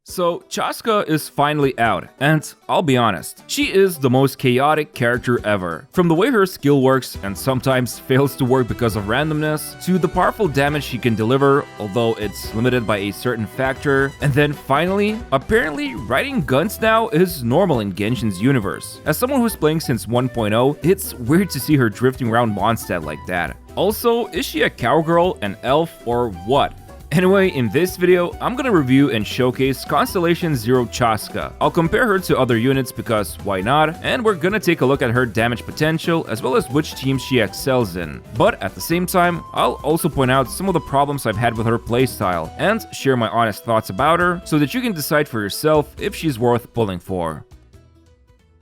So, Chasca is finally out, and I'll be honest, she is the most chaotic character ever. From the way her skill works and sometimes fails to work because of randomness, to the powerful damage she can deliver, although it's limited by a certain factor, and then finally, apparently riding guns now is normal in Genshin's universe. As someone who's playing since 1.0, it's weird to see her drifting around Mondstadt like that. Also, is she a cowgirl, an elf, or what? Anyway, in this video, I'm gonna review and showcase Constellation Zero Chasca. I'll compare her to other units because why not, and we're gonna take a look at her damage potential as well as which teams she excels in. But at the same time, I'll also point out some of the problems I've had with her playstyle and share my honest thoughts about her so that you can decide for yourself if she's worth pulling for.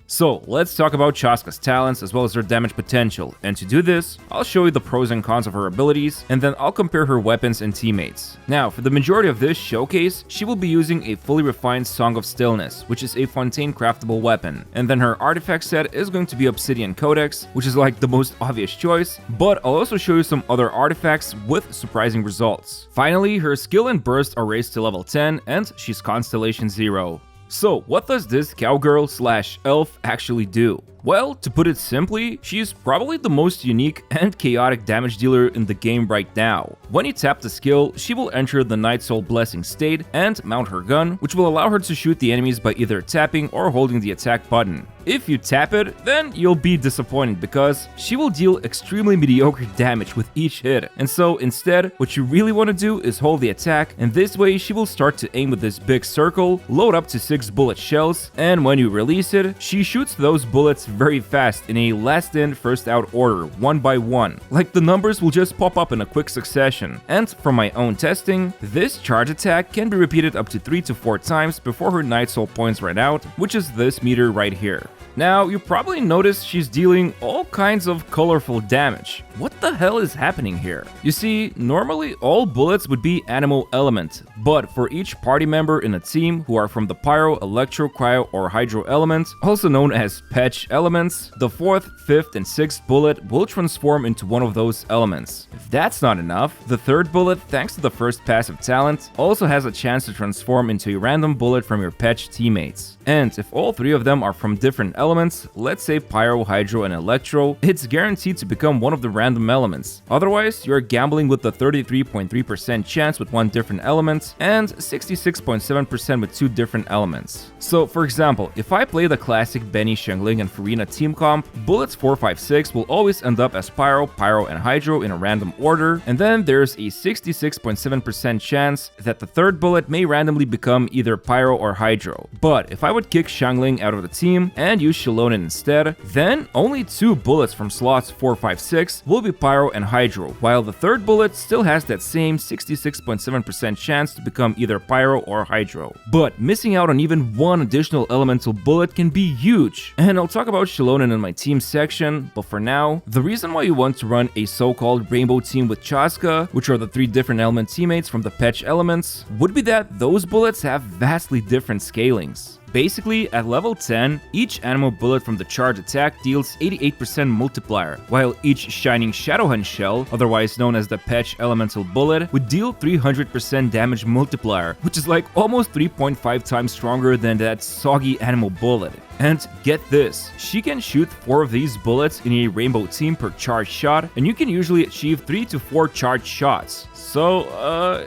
So, let's talk about Chasca's talents as well as her damage potential, and to do this, I'll show you the pros and cons of her abilities, and then I'll compare her weapons and teammates. Now, for the majority of this showcase, she will be using a fully refined Song of Stillness, which is a Fontaine craftable weapon, and then her artifact set is going to be Obsidian Codex, which is like the most obvious choice, but I'll also show you some other artifacts with surprising results. Finally, her skill and burst are raised to level 10, and she's Constellation Zero. So, what does this cowgirl/elf actually do? Well, to put it simply, she's probably the most unique and chaotic damage dealer in the game right now. When you tap the skill, she will enter the Night Soul Blessing state and mount her gun, which will allow her to shoot the enemies by either tapping or holding the attack button. If you tap it, then you'll be disappointed because she will deal extremely mediocre damage with each hit. And so instead, what you really want to do is hold the attack, and this way she will start to aim with this big circle, load up to 6 bullet shells, and when you release it, she shoots those bullets very fast in a last in, first out order, one by one. Like the numbers will just pop up in a quick succession. And from my own testing, this charge attack can be repeated up to 3 to 4 times before her Night Soul points run out, which is this meter right here. Now, you probably noticed she's dealing all kinds of colorful damage. What the hell is happening here? You see, normally all bullets would be animal element, but for each party member in a team who are from the Pyro, Electro, Cryo, or Hydro elements, also known as Patch elements, the 4th, 5th, and 6th bullet will transform into one of those elements. If that's not enough, the 3rd bullet, thanks to the first passive talent, also has a chance to transform into a random bullet from your Patch teammates. And if all 3 of them are from different elements, let's say Pyro, Hydro, and Electro, it's guaranteed to become one of the random elements. Otherwise, you're gambling with the 33.3% chance with one different element and 66.7% with 2 different elements. So, for example, if I play the classic Benny, Xiangling, and Furina team comp, bullets 4, 5, 6 will always end up as Pyro, Pyro, and Hydro in a random order, and then there's a 66.7% chance that the 3rd bullet may randomly become either Pyro or Hydro. But if I would kick Xiangling out of the team and use Xilonen instead, then only 2 bullets from slots 4, 5, 6 will be Pyro and Hydro, while the 3rd bullet still has that same 66.7% chance to become either Pyro or Hydro. But missing out on even one additional elemental bullet can be huge, and I'll talk about Xilonen in my team section, but for now, the reason why you want to run a so-called rainbow team with Chasca, which are the 3 different element teammates from the Patch elements, would be that those bullets have vastly different scalings. Basically, at level 10, each animal bullet from the charge attack deals 88% multiplier, while each Shining Shadowhand shell, otherwise known as the Patch elemental bullet, would deal 300% damage multiplier, which is like almost 3.5 times stronger than that soggy animal bullet. And get this, she can shoot 4 of these bullets in a rainbow team per charge shot, and you can usually achieve 3 to 4 charge shots. So,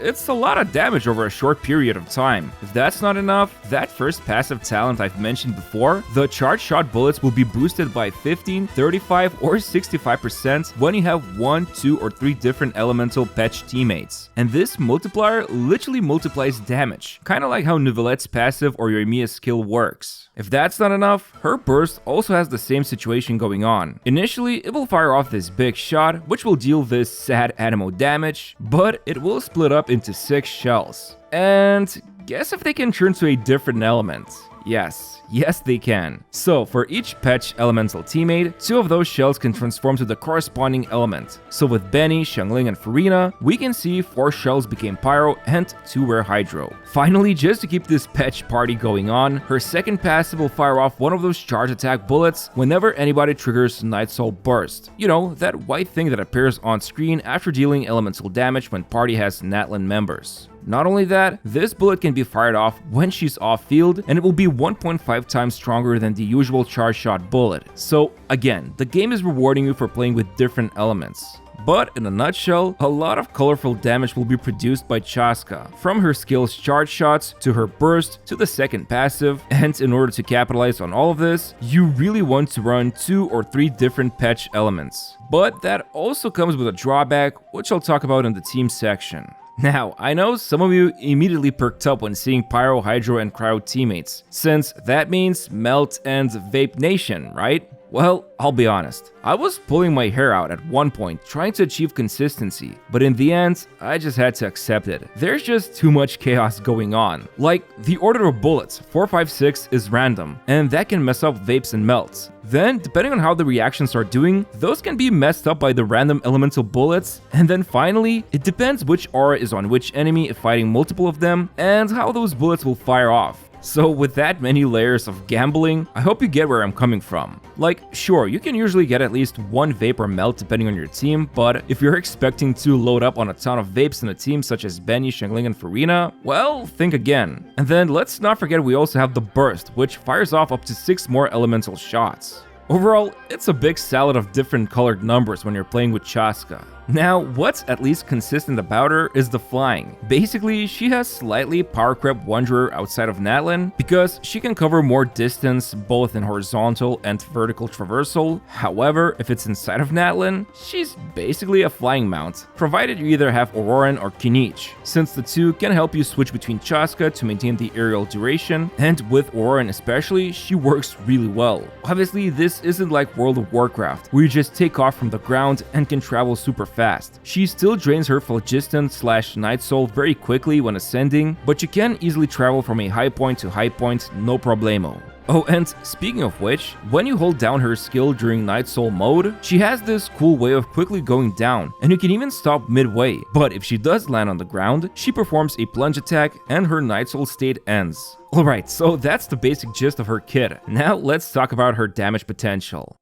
it's a lot of damage over a short period of time. If that's not enough, that first passive talent I've mentioned before, the charge shot bullets will be boosted by 15, 35, or 65% when you have 1, 2, or 3 different elemental Patch teammates. And this multiplier literally multiplies damage, kinda like how Nouvelette's passive or Yoimiya's skill works. If that's not enough, her burst also has the same situation going on. Initially, it will fire off this big shot, which will deal this sad animal damage, but it will split up into 6 shells. And guess if they can turn to a different element? Yes, they can. So, for each Patch elemental teammate, 2 of those shells can transform to the corresponding element. So with Benny, Xiangling, and Furina, we can see 4 shells became Pyro and 2 were Hydro. Finally, just to keep this Patch party going on, her second passive will fire off one of those charge attack bullets whenever anybody triggers Night Soul Burst. You know, that white thing that appears on screen after dealing elemental damage when party has Natlan members. Not only that, this bullet can be fired off when she's off-field, and it will be 1.5 times stronger than the usual charge shot bullet. So again, the game is rewarding you for playing with different elements. But in a nutshell, a lot of colorful damage will be produced by Chasca, from her skill's charge shots, to her burst, to the second passive, and in order to capitalize on all of this, you really want to run 2 or 3 different patch elements. But that also comes with a drawback, which I'll talk about in the team section. Now, I know some of you immediately perked up when seeing Pyro, Hydro, and Cryo teammates, since that means Melt and Vape Nation, right? Well, I'll be honest, I was pulling my hair out at one point trying to achieve consistency, but in the end, I just had to accept it. There's just too much chaos going on. Like, the order of bullets, 4, 5, 6 is random, and that can mess up vapes and melts. Then, depending on how the reactions are doing, those can be messed up by the random elemental bullets, and then finally, it depends which aura is on which enemy if fighting multiple of them, and how those bullets will fire off. So with that many layers of gambling, I hope you get where I'm coming from. Like, sure, you can usually get at least one vape or melt depending on your team, but if you're expecting to load up on a ton of vapes in a team such as Benny, Xiangling, and Farina, well, think again. And then let's not forget we also have the burst, which fires off up to 6 more elemental shots. Overall, it's a big salad of different colored numbers when you're playing with Chasca. Now, what's at least consistent about her is the flying. Basically, she has slightly power crept Wanderer outside of Natlan because she can cover more distance both in horizontal and vertical traversal. However, if it's inside of Natlan, she's basically a flying mount, provided you either have Auroran or Kinich, since the two can help you switch between Chasca to maintain the aerial duration, and with Auroran especially, she works really well. Obviously, this isn't like World of Warcraft, where you just take off from the ground and can travel super fast. She still drains her Phlogiston/Night Soul very quickly when ascending, but you can easily travel from a high point to high point, no problemo. Oh, and speaking of which, when you hold down her skill during Night Soul mode, she has this cool way of quickly going down, and you can even stop midway. But if she does land on the ground, she performs a plunge attack and her Night Soul state ends. Alright, so that's the basic gist of her kit. Now let's talk about her damage potential.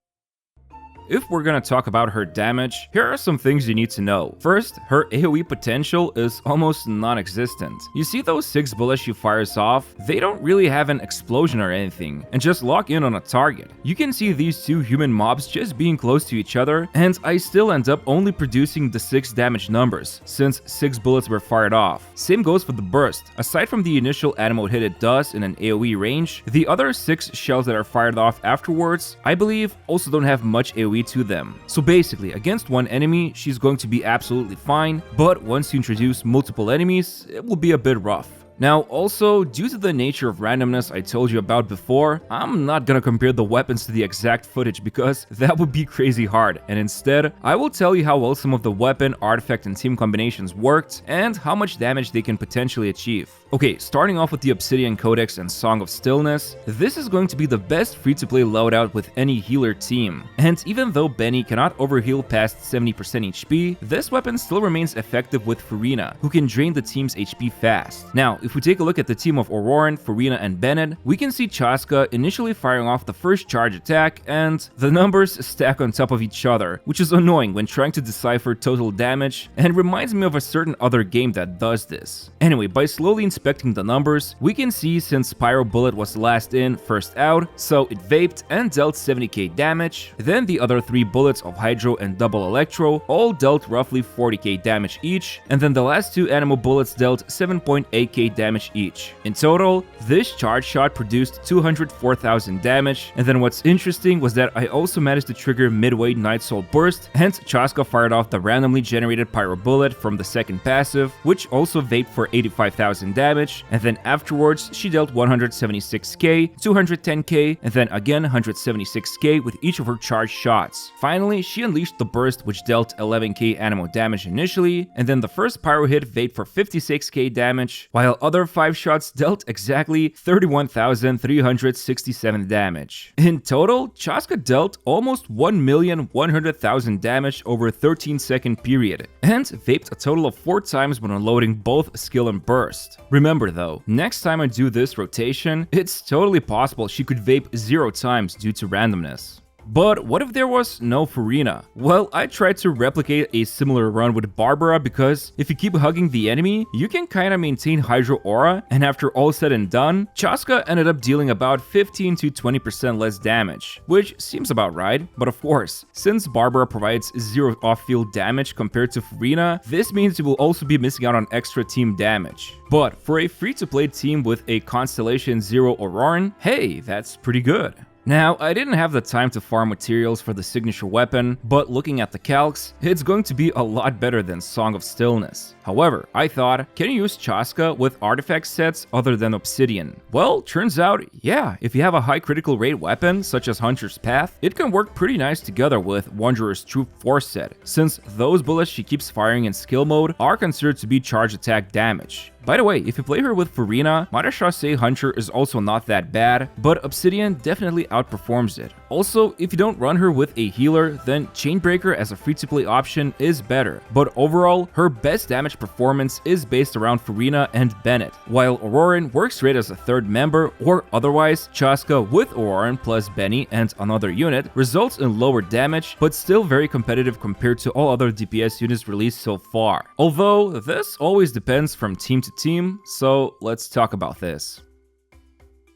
If we're gonna talk about her damage, here are some things you need to know. First, her AoE potential is almost non-existent. You see those 6 bullets she fires off? They don't really have an explosion or anything, and just lock in on a target. You can see these 2 human mobs just being close to each other, and I still end up only producing the 6 damage numbers, since 6 bullets were fired off. Same goes for the burst. Aside from the initial anemo hit it does in an AoE range, the other 6 shells that are fired off afterwards, I believe, also don't have much AoE to them. So basically, against one enemy, she's going to be absolutely fine, but once you introduce multiple enemies, it will be a bit rough. Now, also, due to the nature of randomness I told you about before, I'm not gonna compare the weapons to the exact footage because that would be crazy hard, and instead, I will tell you how well some of the weapon, artifact, and team combinations worked, and how much damage they can potentially achieve. Okay, starting off with the Obsidian Codex and Song of Stillness, this is going to be the best free-to-play loadout with any healer team. And even though Benny cannot overheal past 70% HP, this weapon still remains effective with Farina, who can drain the team's HP fast. Now, if we take a look at the team of Auroran, Farina, and Bennett, we can see Chasca initially firing off the first charge attack, and the numbers stack on top of each other, which is annoying when trying to decipher total damage, and reminds me of a certain other game that does this. Anyway, by slowly inspecting the numbers, we can see since Pyro Bullet was last in, first out, so it vaped and dealt 70k damage, then the other 3 bullets of Hydro and Double Electro all dealt roughly 40k damage each, and then the last 2 Anemo bullets dealt 7.8k damage each. In total, this charge shot produced 204,000 damage, and then what's interesting was that I also managed to trigger midway Night Soul Burst, hence Chasca fired off the randomly generated Pyro Bullet from the second passive, which also vaped for 85,000 damage, and then afterwards she dealt 176k, 210k, and then again 176k with each of her charged shots. Finally, she unleashed the Burst, which dealt 11k Anemo damage initially, and then the first Pyro hit vaped for 56k damage, while other 5 shots dealt exactly 31,367 damage. In total, Chasca dealt almost 1,100,000 damage over a 13-second period, and vaped a total of 4 times when unloading both skill and burst. Remember though, next time I do this rotation, it's totally possible she could vape 0 times due to randomness. But what if there was no Furina? Well, I tried to replicate a similar run with Barbara because if you keep hugging the enemy, you can kinda maintain Hydro Aura, and after all said and done, Chasca ended up dealing about 15 to 20% less damage, which seems about right. But of course, since Barbara provides 0 off-field damage compared to Furina, this means you will also be missing out on extra team damage. But for a free-to-play team with a Constellation 0 Auroran, hey, that's pretty good. Now, I didn't have the time to farm materials for the signature weapon, but looking at the calcs, it's going to be a lot better than Song of Stillness. However, I thought, can you use Chasca with artifact sets other than Obsidian? Well, turns out, yeah, if you have a high critical rate weapon, such as Hunter's Path, it can work pretty nice together with Wanderer's Troop 4 set, since those bullets she keeps firing in skill mode are considered to be charge attack damage. By the way, if you play her with Furina, Marechaussee Hunter is also not that bad, but Obsidian definitely outperforms it. Also, if you don't run her with a healer, then Chainbreaker as a free-to-play option is better, but overall, her best damage performance is based around Furina and Bennett, while Auroran works great as a third member, or otherwise, Chasca with Auroran plus Benny and another unit results in lower damage, but still very competitive compared to all other DPS units released so far. Although, this always depends from team to team, so let's talk about this.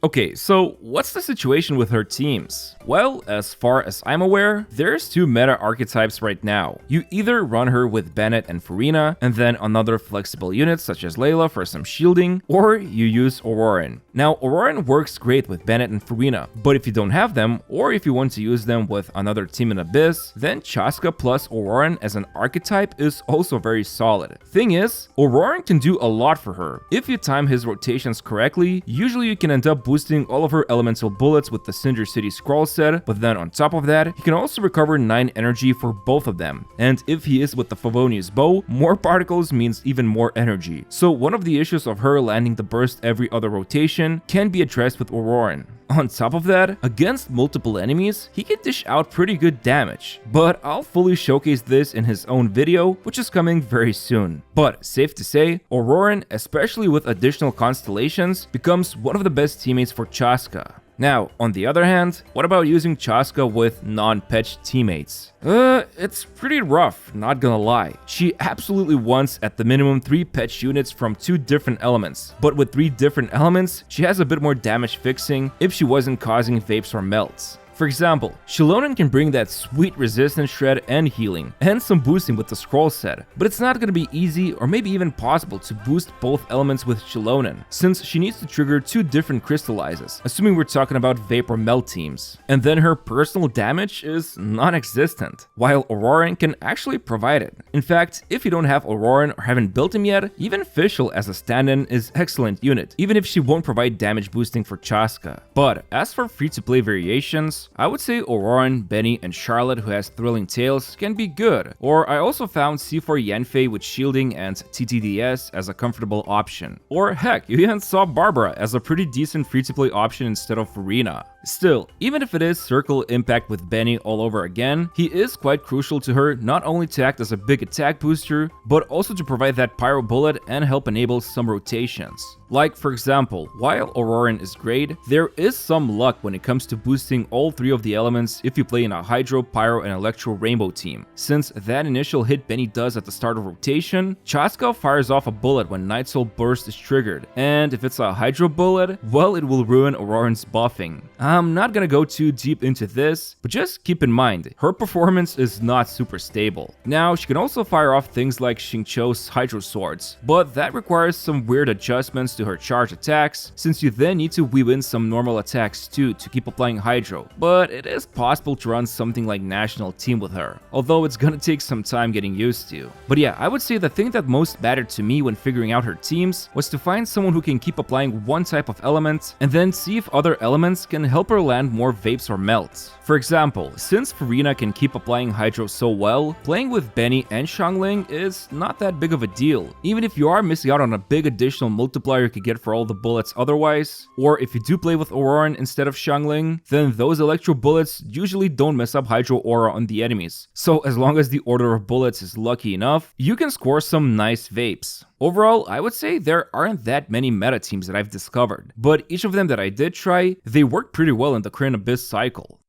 Okay, so what's the situation with her teams? Well, as far as I'm aware, there's 2 meta archetypes right now. You either run her with Bennett and Furina, and then another flexible unit such as Layla for some shielding, or you use Auroran. Now, Auroran works great with Bennett and Furina, but if you don't have them, or if you want to use them with another team in Abyss, then Chasca plus Auroran as an archetype is also very solid. Thing is, Auroran can do a lot for her. If you time his rotations correctly, usually you can end up boosting all of her elemental bullets with the Cinder City Scroll set, but then on top of that, he can also recover 9 energy for both of them. And if he is with the Favonius Bow, more particles means even more energy. So one of the issues of her landing the burst every other rotation can be addressed with Auroran. On top of that, against multiple enemies, he can dish out pretty good damage, but I'll fully showcase this in his own video, which is coming very soon. But safe to say, Auroran, especially with additional constellations, becomes one of the best teammates for Chasca. Now, on the other hand, what about using Chasca with non-patched teammates? It's pretty rough, not gonna lie. She absolutely wants at the minimum 3 patch units from 2 different elements, but with 3 different elements, she has a bit more damage fixing if she wasn't causing vapes or melts. For example, Shilonen can bring that sweet resistance shred and healing, and some boosting with the scroll set, but it's not gonna be easy or maybe even possible to boost both elements with Shilonen, since she needs to trigger 2 different crystallizes, assuming we're talking about Vapor Melt teams. And then her personal damage is non-existent, while Auroran can actually provide it. In fact, if you don't have Auroran or haven't built him yet, even Fischl as a stand-in is excellent unit, even if she won't provide damage boosting for Chasca. But as for free-to-play variations, I would say Auroran, Benny, and Charlotte, who has Thrilling Tales, can be good. Or I also found C4 Yanfei with shielding and TTDS as a comfortable option. Or heck, you even saw Barbara as a pretty decent free-to-play option instead of Furina. Still, even if it is Circle Impact with Benny all over again, he is quite crucial to her not only to act as a big attack booster, but also to provide that Pyro Bullet and help enable some rotations. Like, for example, while Auroran is great, there is some luck when it comes to boosting all 3 of the elements if you play in a Hydro, Pyro, and Electro Rainbow team. Since that initial hit Benny does at the start of rotation, Chasca fires off a bullet when Night Soul Burst is triggered, and if it's a Hydro Bullet, well, it will ruin Auroran's buffing. I'm not gonna go too deep into this, but just keep in mind, her performance is not super stable. Now, she can also fire off things like Xingqiu's Hydro Swords, but that requires some weird adjustments to her charge attacks, since you then need to weave in some normal attacks too to keep applying Hydro, but it is possible to run something like National Team with her, although it's gonna take some time getting used to. But yeah, I would say the thing that most mattered to me when figuring out her teams was to find someone who can keep applying one type of element, and then see if other elements can help her land more vapes or melts. For example, since Furina can keep applying Hydro so well, playing with Benny and Xiangling is not that big of a deal, even if you are missing out on a big additional multiplier you could get for all the bullets otherwise. Or if you do play with Auroran instead of Xiangling, then those Electro bullets usually don't mess up Hydro Aura on the enemies. So as long as the order of bullets is lucky enough, you can score some nice vapes. Overall, I would say there aren't that many meta teams that I've discovered, but each of them that I did try, they worked pretty well in the current Abyss cycle.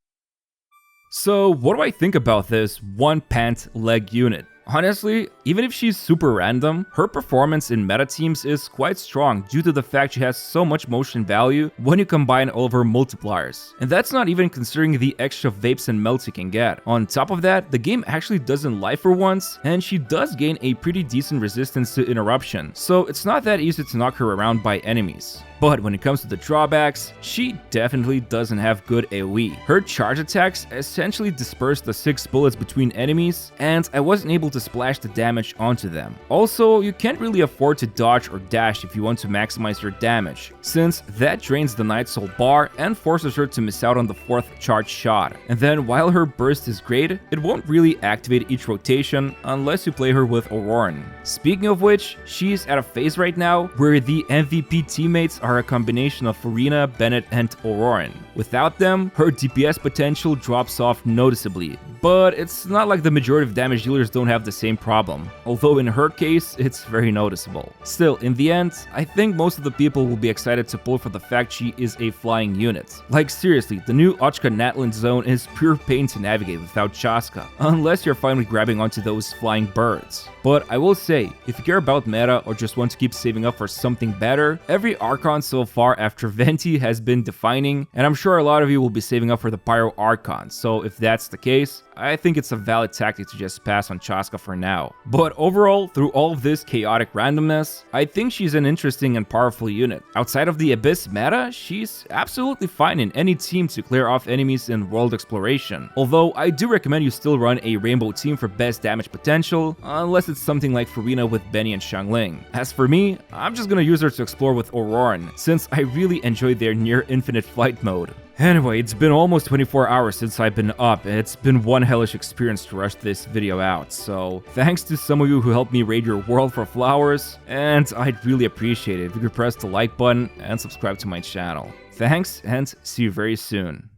So what do I think about this one pant leg unit? Honestly, even if she's super random, her performance in meta teams is quite strong due to the fact she has so much motion value when you combine all of her multipliers. And that's not even considering the extra vapes and melts you can get. On top of that, the game actually doesn't lie for once, and she does gain a pretty decent resistance to interruption, so it's not that easy to knock her around by enemies. But when it comes to the drawbacks, she definitely doesn't have good AoE. Her charge attacks essentially disperse the 6 bullets between enemies, and I wasn't able to splash the damage onto them. Also, you can't really afford to dodge or dash if you want to maximize your damage, since that drains the Night Soul bar and forces her to miss out on the 4th charge shot. And then while her burst is great, it won't really activate each rotation unless you play her with Auroran. Speaking of which, she's at a phase right now where the MVP teammates are a combination of Furina, Bennett, and Auroran. Without them, her DPS potential drops off noticeably, but it's not like the majority of damage dealers don't have the same problem, although in her case, it's very noticeable. Still, in the end, I think most of the people will be excited to pull for the fact she is a flying unit. Like seriously, the new Ochka Natlan zone is pure pain to navigate without Chasca, unless you're finally grabbing onto those flying birds. But I will say, if you care about meta or just want to keep saving up for something better, every Archon so far after Venti has been defining, and I'm sure a lot of you will be saving up for the Pyro Archon, so if that's the case, I think it's a valid tactic to just pass on Chasca for now. But overall, through all of this chaotic randomness, I think she's an interesting and powerful unit. Outside of the Abyss meta, she's absolutely fine in any team to clear off enemies in world exploration. Although I do recommend you still run a Rainbow team for best damage potential, unless it's something like Furina with Benny and Xiangling. As for me, I'm just gonna use her to explore with Auroran, since I really enjoyed their near infinite flight mode. Anyway, it's been almost 24 hours since I've been up, and it's been one hellish experience to rush this video out, so thanks to some of you who helped me raid your world for flowers, and I'd really appreciate it if you could press the like button and subscribe to my channel. Thanks, and see you very soon.